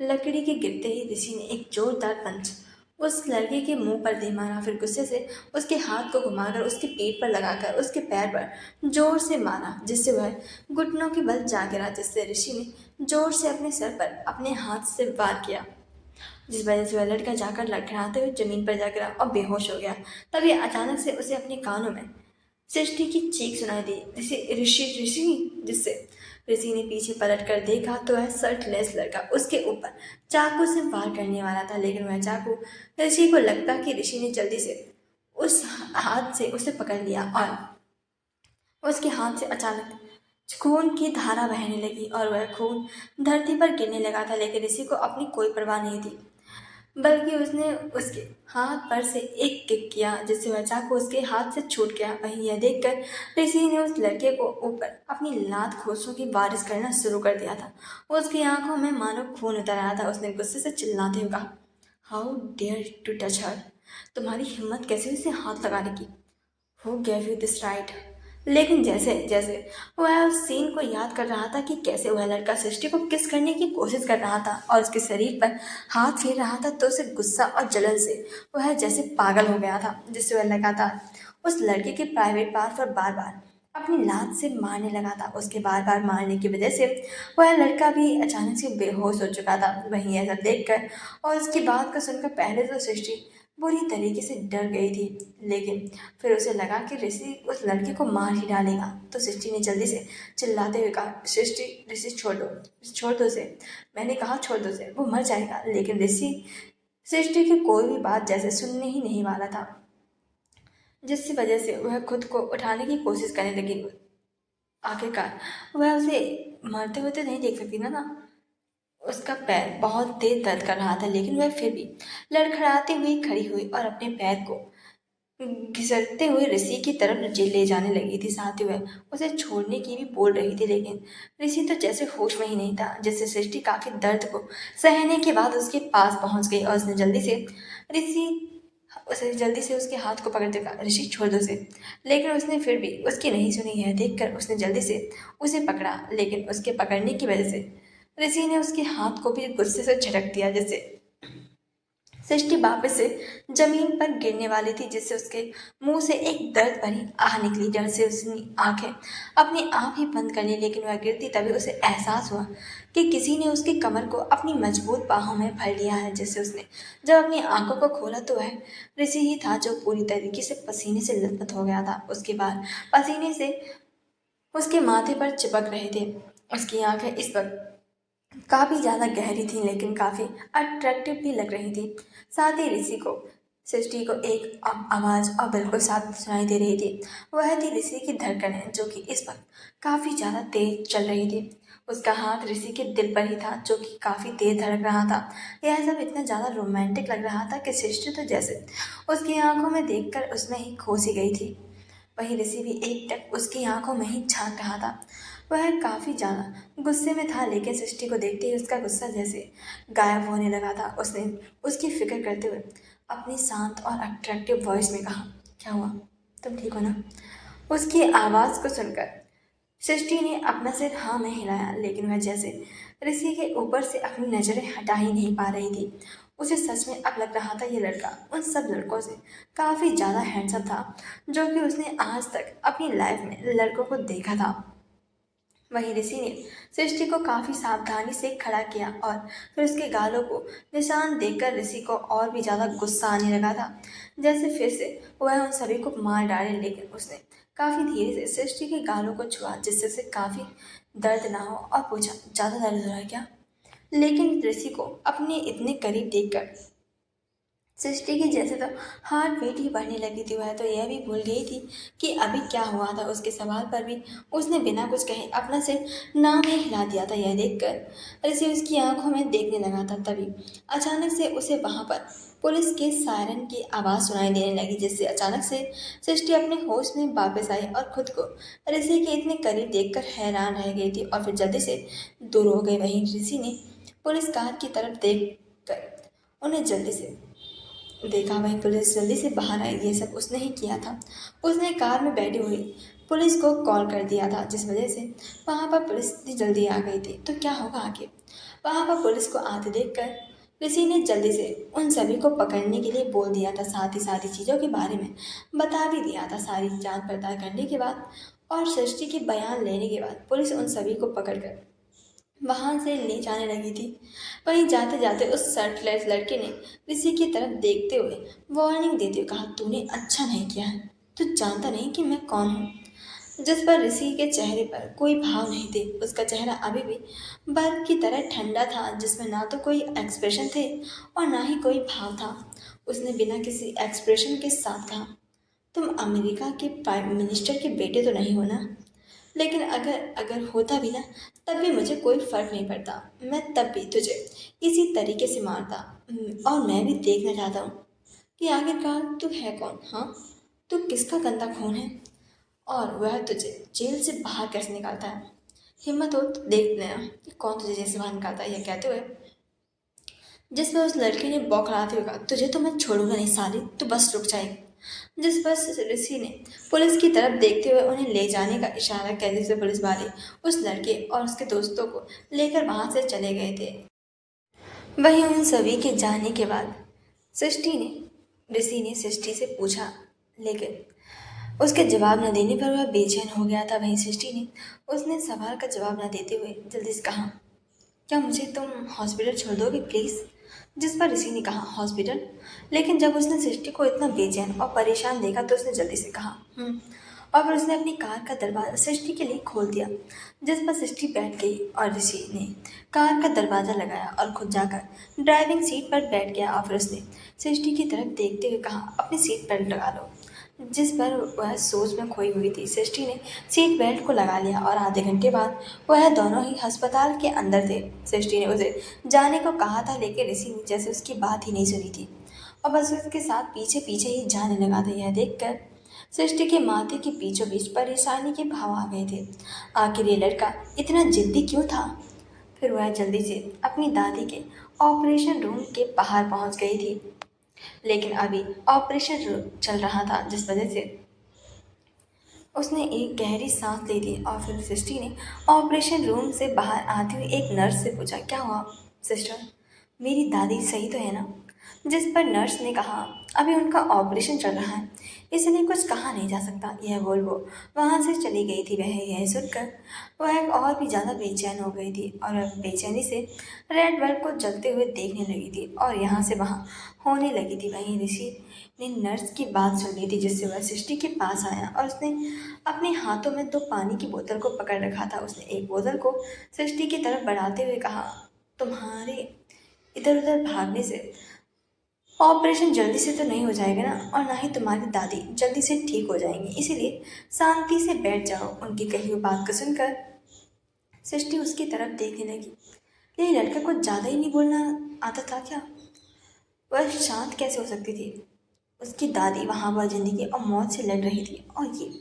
लकड़ी के गिरते ही ऋषि ने एक जोरदार पंच उस लड़के के मुंह पर दे मारा। फिर गुस्से से उसके हाथ को घुमाकर उसके पेट पर लगाकर उसके पैर पर जोर से मारा, जिससे वह घुटनों के बल जा गिरा, जिससे ऋषि ने जोर से अपने सर पर अपने हाथ से वार किया, जिस वजह से वह लड़का जाकर लड़खड़ाते हुए जमीन पर जा गिरा और बेहोश हो गया। तभी अचानक से उसे अपने कानों में सृष्टि की चीख सुनाई दी, ऋषि ऋषि ऋषि जिससे ऋषि ने पीछे पलट कर देखा तो वह शर्टलेस लड़का उसके ऊपर चाकू से वार करने वाला था। लेकिन वह चाकू ऋषि को लगता कि ऋषि ने जल्दी से उस हाथ से उसे पकड़ लिया और उसके हाथ से अचानक खून की धारा बहने लगी और वह खून धरती पर गिरने लगा था। लेकिन ऋषि को अपनी कोई परवाह नहीं थी, बल्कि उसने उसके हाथ पर से एक किक किया, जिससे वह चाकू उसके हाथ से छूट गया। वहीं यह देखकर ऋषि ने उस लड़के को ऊपर अपनी लात घूंसों की बारिश करना शुरू कर दिया था। उसकी आंखों में मानो खून उतर आया था। उसने गुस्से से चिल्लाते हुए कहा, how dare to touch her, तुम्हारी हिम्मत कैसे उसे हाथ लगाने की? Who gave you this right? लेकिन जैसे जैसे वह उस सीन को याद कर रहा था कि कैसे वह लड़का सृष्टि को किस करने की कोशिश कर रहा था और उसके शरीर पर हाथ फेर रहा था, तो उसे गुस्सा और जलन से वह जैसे पागल हो गया था, जिससे वह लगातार उस लड़के के प्राइवेट पार्ट पर बार बार अपनी लात से मारने लगा था। उसके बार बार मारने की वजह से वह लड़का भी अचानक से बेहोश हो चुका था। वहीं ऐसा देखकर और उसकी बात को सुनकर पहले तो सृष्टि बुरी तरीके से डर गई थी, लेकिन फिर उसे लगा कि ऋषि उस लड़के को मार ही डालेगा। तो सृष्टि ने जल्दी से चिल्लाते हुए कहा, सृष्टि ऋषि छोड़ दो उसे, मैंने कहा छोड़ दो उसे, वो मर जाएगा। लेकिन ऋषि सृष्टि की कोई भी बात जैसे सुनने ही नहीं वाला था, जिसकी वजह से वह खुद को उठाने की कोशिश करने लगी। आखिरकार वह उसे मरते हुए तो नहीं देख सकती ना। उसका पैर बहुत तेज दर्द कर रहा था, लेकिन वह फिर भी लड़खड़ाती हुई खड़ी हुई और अपने पैर को घिसटते हुए ऋषि की तरफ ले जाने लगी थी। साथ ही वह उसे छोड़ने की भी बोल रही थी, लेकिन ऋषि तो जैसे होश में ही नहीं था, जिससे सृष्टि काफी दर्द को सहने के बाद उसके पास पहुंच गई और उसने ऋषि जल्दी से उसके हाथ को पकड़ते कहा, ऋषि छोड़ दो उसे। लेकिन उसने फिर भी उसकी नहीं सुनी। यह देखकर उसने जल्दी से उसे पकड़ा, लेकिन उसके पकड़ने की वजह से ऋषि ने उसके हाथ को भी गुस्से से झटक दिया, जिससे सृष्टि वापस से जमीन पर गिरने वाली थी, जिससे उसके मुंह से एक दर्द भरी आह निकली, जब से उसने आंखें अपनी आप ही बंद कर ली। लेकिन वह गिरती तभी उसे एहसास हुआ कि किसी ने उसकी कमर को अपनी मजबूत बाहों में भर लिया है, जिससे उसने जब अपनी आंखों को खोला तो वह ऋषि ही था, जो पूरी तरीके से पसीने से लथपथ हो गया था। उसके बाद पसीने से उसके माथे पर चिपक रहे थे। उसकी आंखें इस वक्त काफ़ी ज़्यादा गहरी थी, लेकिन काफ़ी अट्रैक्टिव भी लग रही थी। साथ ही सृष्टि को एक आवाज़ और बिल्कुल साफ सुनाई दे रही थी। वह थी ऋषि की धड़कनें, जो कि इस वक्त काफ़ी ज़्यादा तेज चल रही थी। उसका हाथ ऋषि के दिल पर ही था, जो कि काफ़ी तेज धड़क रहा था। यह सब इतना ज़्यादा रोमांटिक लग रहा था कि सृष्टि तो जैसे उसकी आंखों में देखकर उसमें ही खो सी गई थी। वहीं ऋषि भी एकटक उसकी आंखों में ही झांक रहा था। वह काफी ज्यादा गुस्से में था, लेकिन सृष्टि को देखते ही उसका गुस्सा जैसे गायब होने लगा था। उसने उसकी फिक्र करते हुए अपनी शांत और अट्रैक्टिव वॉइस में कहा, क्या हुआ, तुम ठीक हो ना? उसकी आवाज़ को सुनकर सृष्टि ने अपना सिर हाँ में हिलाया, लेकिन वह जैसे ऋषि के ऊपर से अपनी नजरें हटा ही नहीं पा रही थी। उसे सच में अब लग रहा था ये लड़का उन सब लड़कों से काफ़ी ज़्यादा हैंडसम था जो कि उसने आज तक अपनी लाइफ में लड़कों को देखा था। वहीं ऋषि ने सृष्टि को काफी सावधानी से खड़ा किया और फिर उसके गालों को निशान देकर ऋषि को और भी ज्यादा गुस्सा आने लगा था, जैसे फिर से वह उन सभी को मार डाले। लेकिन उसने काफी धीरे से सृष्टि के गालों को छुआ, जिससे उसे काफी दर्द ना हो, और पूछा, ज्यादा दर्द हो रहा है क्या? लेकिन ऋषि को अपने इतने करीब देखकर सृष्टि की जैसे तो हार्ट बीट ही बढ़ने लगी थी। वह तो यह भी भूल गई थी कि अभी क्या हुआ था। उसके सवाल पर भी उसने बिना कुछ कहे अपना सिर ना में हिला दिया था। यह देखकर ऋषि उसकी आंखों में देखने लगा था। तभी अचानक से उसे वहां पर पुलिस के सायरन की आवाज़ सुनाई देने लगी, जिससे अचानक से सृष्टि अपने होश में वापस आई और खुद को ऋषि के इतने करीब देखकर हैरान रह गई थी और फिर जल्दी से दूर हो गई। वहीं ऋषि ने पुलिस कार की तरफ देख कर उन्हें जल्दी से देखा। वहीं पुलिस जल्दी से बाहर आई। ये सब उसने ही किया था। उसने कार में बैठी हुई पुलिस को कॉल कर दिया था, जिस वजह से वहां पर पुलिस इतनी जल्दी आ गई थी। तो क्या होगा आगे? वहां पर पुलिस को आते देखकर ऋषि ने जल्दी से उन सभी को पकड़ने के लिए बोल दिया था। साथ ही सारी चीज़ों के बारे में बता भी दिया था। सारी जांच पड़ताल करने के बाद और सृष्टि के बयान लेने के बाद पुलिस उन सभी को पकड़कर वहां से ले जाने लगी थी। वहीं जाते जाते उस शर्टलेस लड़के ने ऋषि की तरफ देखते हुए वार्निंग देते हुए कहा, तूने अच्छा नहीं किया है। तू जानता नहीं कि मैं कौन हूँ? जिस पर ऋषि के चेहरे पर कोई भाव नहीं थे। उसका चेहरा अभी भी बर्फ की तरह ठंडा था, जिसमें ना तो कोई एक्सप्रेशन थे और ना ही कोई भाव था। उसने बिना किसी एक्सप्रेशन के साथ कहा, तुम अमेरिका के प्राइम मिनिस्टर के बेटे तो नहीं हो ना? लेकिन अगर अगर होता भी ना, तब भी मुझे कोई फर्क नहीं पड़ता। मैं तब भी तुझे इसी तरीके से मारता। और मैं भी देखना चाहता हूँ कि आखिरकार तू है कौन? हाँ, तू किसका गंदा खून है और वह तुझे जेल से बाहर कैसे निकालता है? हिम्मत हो तो देख लेना कि कौन तुझे जेल से बाहर निकालता है। यह कहते हुए जिस पर उस लड़के ने बौखलाते हुए कहा, तुझे तो मैं छोड़ूंगा नहीं साली, तू बस रुक जाए। जिस पर ऋषि ने पुलिस की तरफ देखते हुए उन्हें ले जाने का इशारा करते हुए पुलिस वाले उस लड़के और उसके दोस्तों को लेकर वहां से चले गए थे। वहीं उन सभी के जाने के बाद सृष्टि ने ऋषि ने सृष्टि से पूछा, लेकिन उसके जवाब न देने पर वह बेचैन हो गया था। वहीं सृष्टि ने उसने सवाल का जवाब न देते हुए जल्दी से कहा, क्या मुझे तुम हॉस्पिटल छोड़ दोगे प्लीज़? जिस पर ऋषि ने कहा, हॉस्पिटल? लेकिन जब उसने सृष्टि को इतना बेचैन और परेशान देखा तो उसने जल्दी से कहा, और फिर उसने अपनी कार का दरवाज़ा सृष्टि के लिए खोल दिया। जिस पर सृष्टि बैठ गई और ऋषि ने कार का दरवाज़ा लगाया और खुद जाकर ड्राइविंग सीट पर बैठ गया। और फिर उसने सृष्टि की तरफ देखते हुए कहा, अपनी सीट बेल्ट लगा लो। जिस पर वह सोच में खोई हुई थी। सृष्टि ने सीट बेल्ट को लगा लिया और आधे घंटे बाद वह दोनों ही अस्पताल के अंदर थे। सृष्टि ने उसे जाने को कहा था, लेकिन ऋषि ने जैसे उसकी बात ही नहीं सुनी थी और बस उसके साथ पीछे पीछे ही जाने लगा था। यह देखकर सृष्टि के माथे के बीचों बीच परेशानी के भाव आ गए थे। आखिर ये लड़का इतना जिद्दी क्यों था? फिर वह जल्दी से अपनी दादी के ऑपरेशन रूम के बाहर पहुंच गई थी, लेकिन अभी ऑपरेशन चल रहा था, जिस वजह से उसने एक गहरी सांस ली थी। और फिर सृष्टि ने ऑपरेशन रूम से बाहर आते हुए एक नर्स से पूछा, क्या हुआ सिस्टर, मेरी दादी सही तो है ना? जिस पर नर्स ने कहा, अभी उनका ऑपरेशन चल रहा है, इसलिए कुछ कहा नहीं जा सकता। यह बोल वो वहाँ से चली गई थी। वह यह सुनकर वह और भी ज़्यादा बेचैन हो गई थी और वह बेचैनी से रेड बल्ब को जलते हुए देखने लगी थी और यहाँ से वहाँ होने लगी थी। वहीं ऋषि ने नर्स की बात सुन ली थी, जिससे वह सृष्टि के पास आया और उसने अपने हाथों में दो पानी की बोतल को पकड़ रखा था। उसने एक बोतल को सृष्टि की तरफ बढ़ाते हुए कहा, तुम्हारे इधर उधर भागने से ऑपरेशन जल्दी से तो नहीं हो जाएगा ना, और ना ही तुम्हारी दादी जल्दी से ठीक हो जाएंगी, इसीलिए शांति से बैठ जाओ। उनकी कही हुई बात को सुनकर सृष्टि उसकी तरफ देखने लगी। ये लड़का कुछ ज़्यादा ही नहीं बोलना आता था क्या? वह शांत कैसे हो सकती थी? उसकी दादी वहाँ पर जिंदगी और मौत से लड़ रही थी और ये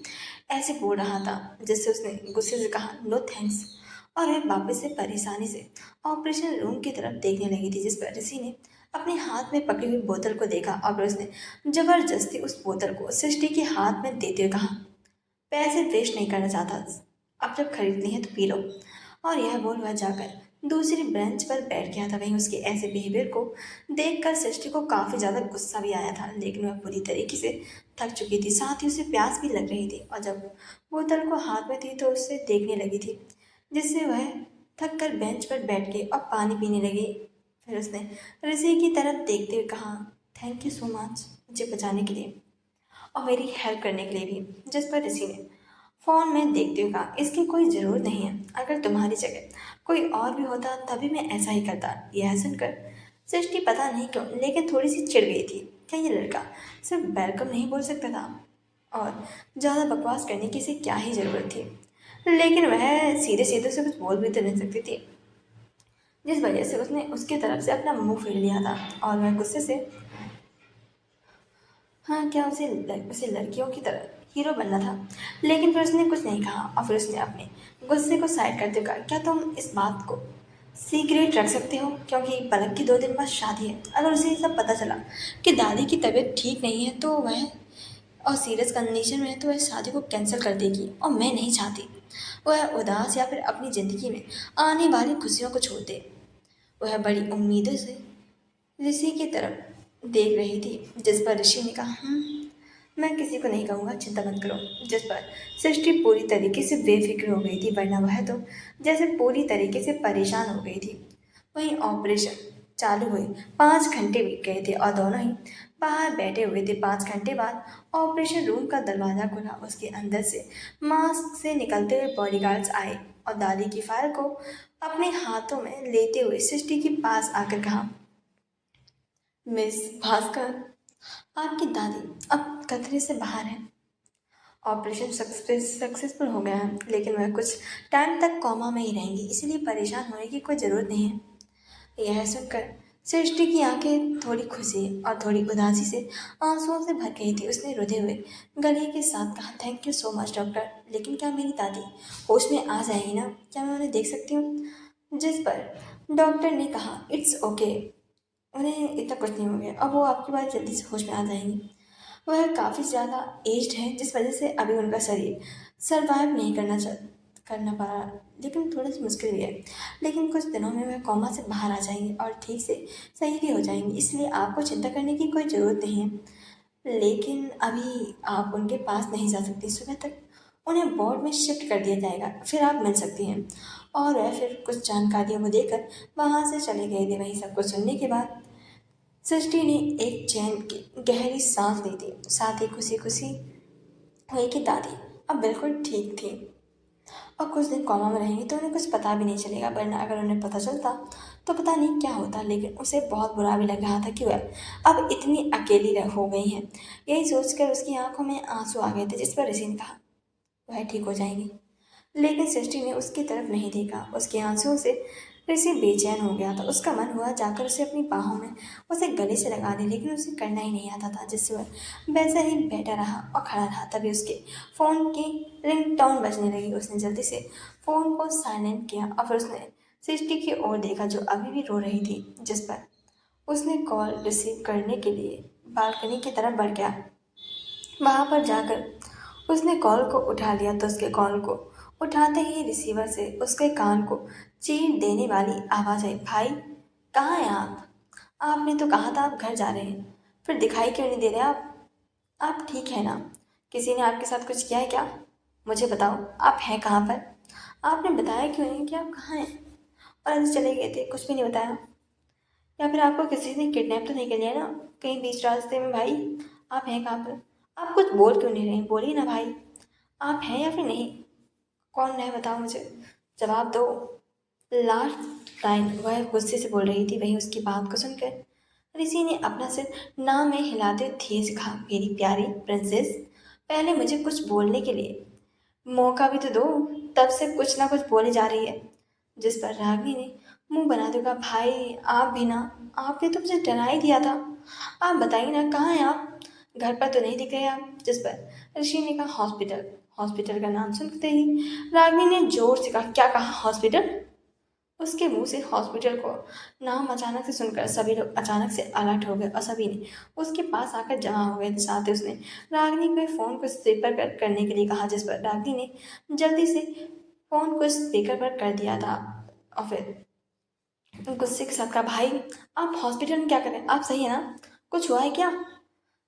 ऐसे बोल रहा था, जिससे उसने गुस्से से कहा, नो थैंक्स। और वह वापस से परेशानी से ऑपरेशन रूम की तरफ देखने लगी थी, जिस पर ऋषि ने अपने हाथ में पकड़ी हुई बोतल को देखा और फिर उसने जबरदस्ती उस बोतल को सृष्टि के हाथ में देते हुए कहा, पैसे वेस्ट नहीं करना चाहता, अब जब खरीदनी है तो पी लो। और यह बोल वह जाकर दूसरी बेंच पर बैठ गया था। वहीं उसके ऐसे बिहेवियर को देखकर सृष्टि को काफ़ी ज़्यादा गुस्सा भी आया था, लेकिन वह पूरी तरीके से थक चुकी थी, साथ ही उसे प्यास भी लग रही थी और जब बोतल को हाथ में थी तो उससे देखने लगी थी, जिससे वह थक कर बेंच पर बैठ गई और पानी पीने लगी। फिर उसने ऋषि की तरफ देखते हुए कहा, थैंक यू सो मच मुझे बचाने के लिए और मेरी हेल्प करने के लिए भी। जिस पर ऋषि ने फ़ोन में देखते हुए कहा, इसकी कोई ज़रूरत नहीं है, अगर तुम्हारी जगह कोई और भी होता तभी मैं ऐसा ही करता। यह सुनकर सृष्टि पता नहीं क्यों लेकिन थोड़ी सी चिढ़ गई थी। क्या ये लड़का सिर्फ वेलकम नहीं बोल सकता था और ज़्यादा बकवास करने की इसे क्या ही ज़रूरत थी। लेकिन वह सीधे सीधे से कुछ बोल भी तो नहीं सकती थी, जिस वजह से उसने उसकी तरफ से अपना मुंह फेर लिया था और वह गुस्से से, हाँ क्या उसे लड़कियों की तरह हीरो बनना था। लेकिन फिर उसने कुछ नहीं कहा और फिर उसने अपने गुस्से को साइड करते हुए कहा, क्या तुम इस बात को सीक्रेट रख सकते हो, क्योंकि पलक की 2 दिन बाद शादी है। अगर उसे ये सब पता चला कि दादी की तबीयत ठीक नहीं है तो वह और सीरियस कंडीशन में है तो वह शादी को कैंसिल कर देगी और मैं नहीं चाहती वह उदास या फिर अपनी ज़िंदगी में आने वाली खुशियों को छोड़ दे। वह बड़ी उम्मीदों से ऋषि की तरफ देख रही थी, जिस पर ऋषि ने कहा, मैं किसी को नहीं कहूँगा, चिंता मत करो। जिस पर सृष्टि पूरी तरीके से बेफिक्र हो गई थी, वरना वह तो जैसे पूरी तरीके से परेशान हो गई थी। वहीं ऑपरेशन चालू हुए 5 घंटे बीत गए थे और दोनों ही बाहर बैठे हुए थे। 5 घंटे बाद ऑपरेशन रूम का दरवाज़ा खुला, उसके अंदर से मास्क से निकलते हुए बॉडीगार्ड्स आए और दादी की फाइल को अपने हाथों में लेते हुए सृष्टि के पास आकर कहा, मिस भास्कर, आपकी दादी अब खतरे से बाहर है। ऑपरेशन सक्सेसफुल हो गया है, लेकिन वह कुछ टाइम तक कोमा में ही रहेंगी, इसलिए परेशान होने की कोई ज़रूरत नहीं है। यह सुनकर सृष्टि की आंखें थोड़ी खुशी और थोड़ी उदासी से आंसुओं से भर गई थी। उसने रोते हुए गले के साथ कहा, thank you so much doctor, लेकिन क्या मेरी दादी होश में आ जाएगी ना? क्या मैं उन्हें देख सकती हूँ? जिस पर डॉक्टर ने कहा, इट्स ओके, उन्हें इतना कुछ नहीं हो गया, अब वो आपके बाद जल्दी से होश में आ जाएंगी। वह काफ़ी ज़्यादा एज्ड है, जिस वजह से अभी उनका शरीर सर्वाइव नहीं करना पा रहा, लेकिन थोड़ा सा मुश्किल भी है। लेकिन कुछ दिनों में वह कोमा से बाहर आ जाएंगे और ठीक से सही भी हो जाएंगी, इसलिए आपको चिंता करने की कोई ज़रूरत नहीं है। लेकिन अभी आप उनके पास नहीं जा सकती, सुबह तक उन्हें वार्ड में शिफ्ट कर दिया जाएगा, फिर आप मिल सकती हैं। और वह फिर कुछ जानकारियों को देकर वहाँ से चले गए थे। वहीं सब कुछ सुनने के बाद सृष्टि ने एक चैन की गहरी सांस ली थी, साथ ही खुशी खुशी हुई कि दादी अब बिल्कुल ठीक थी और कुछ दिन कोमा में रहेंगी तो उन्हें कुछ पता भी नहीं चलेगा, वरना अगर उन्हें पता चलता तो पता नहीं क्या होता। लेकिन उसे बहुत बुरा भी लग रहा था कि वह अब इतनी अकेली हो गई है। यही सोचकर उसकी आंखों में आंसू आ गए थे, जिस पर ऋषि ने कहा, वह ठीक हो जाएंगी। लेकिन सृष्टि ने उसकी तरफ नहीं देखा। उसके आंसुओं से ऋषि बेचैन हो गया था। उसका मन हुआ जाकर उसे अपनी बाहों में उसे गले से लगा दे, लेकिन उसे करना ही नहीं आता था, जिससे वह वैसा ही बैठा रहा और खड़ा रहा। तभी उसके फ़ोन की रिंगटोन बजने लगी। उसने जल्दी से फ़ोन को साइलेंट किया और फिर उसने सृष्टि की ओर देखा, जो अभी भी रो रही थी। जिस पर उसने कॉल रिसीव करने के लिए बालकनी की तरफ बढ़ गया। वहाँ पर जाकर उसने कॉल को उठा लिया तो उसके कॉल को उठाते ही रिसीवर से उसके कान को चीर देने वाली आवाज़ आई, भाई कहाँ हैं आप? आपने तो कहा था आप घर जा रहे हैं, फिर दिखाई क्यों नहीं दे रहे आप ठीक है ना? किसी ने आपके साथ कुछ किया है क्या? मुझे बताओ, आप हैं कहाँ पर? आपने बताया क्यों नहीं कि आप कहाँ हैं और ऐसे चले गए थे, कुछ भी नहीं बताया? या फिर आपको किसी ने किडनैप तो नहीं कर लिया ना कहीं बीच रास्ते में? भाई आप हैं कहाँ पर? आप कुछ बोल क्यों नहीं रहे? बोलिए ना भाई, आप हैं या फिर नहीं? कौन है बताओ मुझे, जवाब दो। लास्ट लाइन वह गुस्से से बोल रही थी। वहीं उसकी बात को सुनकर ऋषि ने अपना सिर ना में हिलाते हुए धीरे से कहा, मेरी प्यारी प्रिंसेस, पहले मुझे कुछ बोलने के लिए मौका भी तो दो, तब से कुछ ना कुछ बोले जा रही है। जिस पर रागिनी ने मुंह बना दिया, कहा, भाई आप भी ना, आपने तो मुझे डरा ही दिया था। आप बताइए ना कहाँ हैं आप? घर पर तो नहीं दिख रहे आप। जिस पर ऋषि ने कहा, हॉस्पिटल। हॉस्पिटल का नाम सुनते ही रागिनी ने जोर से कहा, क्या कहा? हॉस्पिटल? उसके मुंह से हॉस्पिटल को नाम अचानक से सुनकर सभी लोग अचानक से अलर्ट हो गए और सभी ने उसके पास आकर जमा हो गए। साथ ही उसने रागिनी के फ़ोन को स्पीकर पर करने के लिए कहा, जिस पर रागिनी ने जल्दी से फ़ोन को स्पीकर पर कर दिया था। और फिर गुस्से के साथ कहा, भाई आप हॉस्पिटल में क्या कर रहे हैं? आप सही है ना? कुछ हुआ है क्या?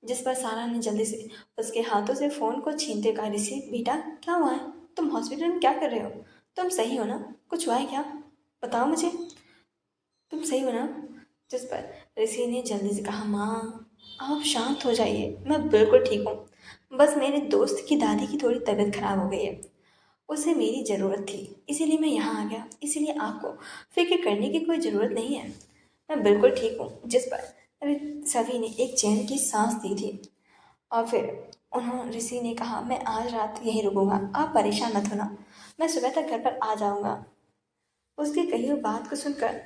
जिस पर सारा ने जल्दी से उसके हाथों से फ़ोन को छीनते कहा, ऋषि बेटा क्या हुआ है? तुम हॉस्पिटल में क्या कर रहे हो? तुम सही हो ना? कुछ हुआ है क्या? बताओ मुझे, तुम सही हो ना? जिस पर ऋषि ने जल्दी से कहा, माँ आप शांत हो जाइए, मैं बिल्कुल ठीक हूँ। बस मेरे दोस्त की दादी की थोड़ी तबीयत खराब हो गई है, उसे मेरी ज़रूरत थी, इसीलिए मैं यहाँ आ गया। इसीलिए आपको फिक्र करने की कोई ज़रूरत नहीं है, मैं बिल्कुल ठीक हूँ। जिस पर अभी सभी ने एक चैन की सांस दी थी। और फिर उन्होंने ऋषि ने कहा, मैं आज रात यहीं रुकूंगा, आप परेशान मत होना, मैं सुबह तक घर पर आ जाऊंगा। उसकी कही हुई बात को सुनकर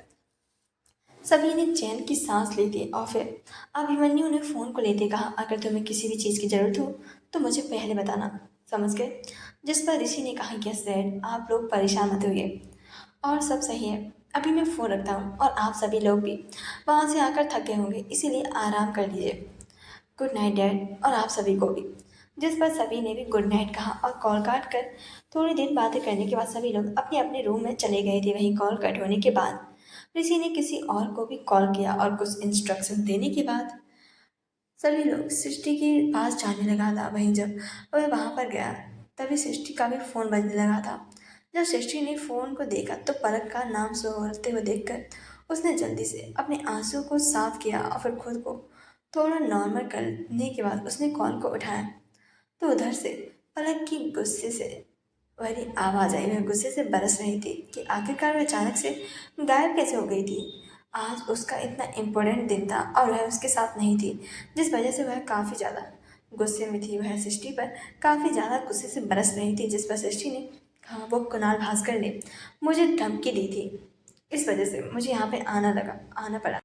सभी ने चैन की सांस ली थी। और फिर अभिमन्यु ने फ़ोन को लेते कहा, अगर तुम्हें किसी भी चीज़ की ज़रूरत हो तो मुझे पहले बताना, समझ गए? जिस पर ऋषि ने कहा, यस डैड, आप लोग परेशान मत होइए, और सब सही है। अभी मैं फ़ोन रखता हूँ, और आप सभी लोग भी वहाँ से आकर थके होंगे, इसीलिए आराम कर लीजिए। गुड नाइट डैड, और आप सभी को भी। जिस पर सभी ने भी गुड नाइट कहा और कॉल काट कर थोड़ी देर बातें करने के बाद सभी लोग अपने अपने रूम में चले गए थे। वहीं कॉल कट होने के बाद ऋषि ने किसी और को भी कॉल किया और कुछ इंस्ट्रक्शन देने के बाद सभी लोग सृष्टि के पास जाने लगा था। वहीं जब वह वहां पर गया तभी सृष्टि का भी फोन बजने लगा था। जब सृष्टि ने फोन को देखा तो पलक का नाम सोते हुए देखकर उसने जल्दी से अपने आंसू को साफ किया और फिर खुद को थोड़ा नॉर्मल करने के बाद उसने कॉल को उठाया तो उधर से पलक की गुस्से से भरी आवाज आई। वह गुस्से से बरस रही थी कि आखिरकार वह अचानक से गायब कैसे हो गई थी। आज उसका इतना इम्पोर्टेंट दिन था और वह उसके साथ नहीं थी, जिस वजह से वह काफ़ी ज़्यादा गुस्से में थी। वह सृष्टि पर काफ़ी ज़्यादा गुस्से से बरस रही थी, जिस पर सृष्टि ने कहा, वो कुणाल भास्कर ने मुझे धमकी दी थी, इस वजह से मुझे यहाँ पे आना पड़ा।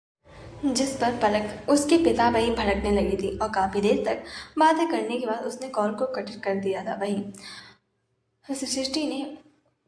जिस पर पलक उसके पिता वही भड़कने लगी थी और काफ़ी देर तक बातें करने के बाद उसने कॉल को कट कर दिया था। वहीं सृष्टि ने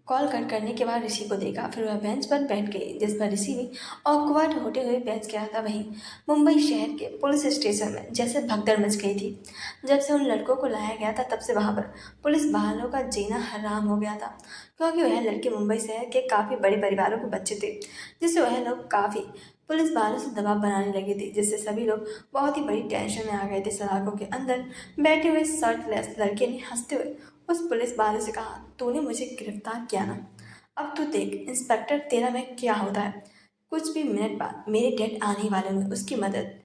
कॉल कट करने के बाद ऋषि को देखा, फिर वह बेंच पर बैठ गई, जिस पर ऋषि भी ऑकवर्ड होते हुए बैठ गया था। वहीं मुंबई शहर के पुलिस स्टेशन में जैसे भगदड़ मच गई थी। जब से उन लड़कों को लाया गया था तब से वहां पर पुलिस वालों का जीना हराम हो गया था, क्योंकि वह लड़के मुंबई शहर के काफ़ी बड़े परिवारों के बच्चे थे, जिससे वह लोग काफ़ी पुलिस वालों से दबाव बनाने लगे थे, जिससे सभी लोग बहुत ही बड़ी टेंशन में आ गए थे। सलाखों के अंदर बैठे हुए शर्टलेस लड़के ने हंसते हुए उस पुलिस वाले से कहा, तूने मुझे गिरफ्तार किया ना, अब तू देख इंस्पेक्टर तेरा मैं क्या होता है। कुछ भी मिनट बाद मेरे डैड आने वाले हैं, उसकी मदद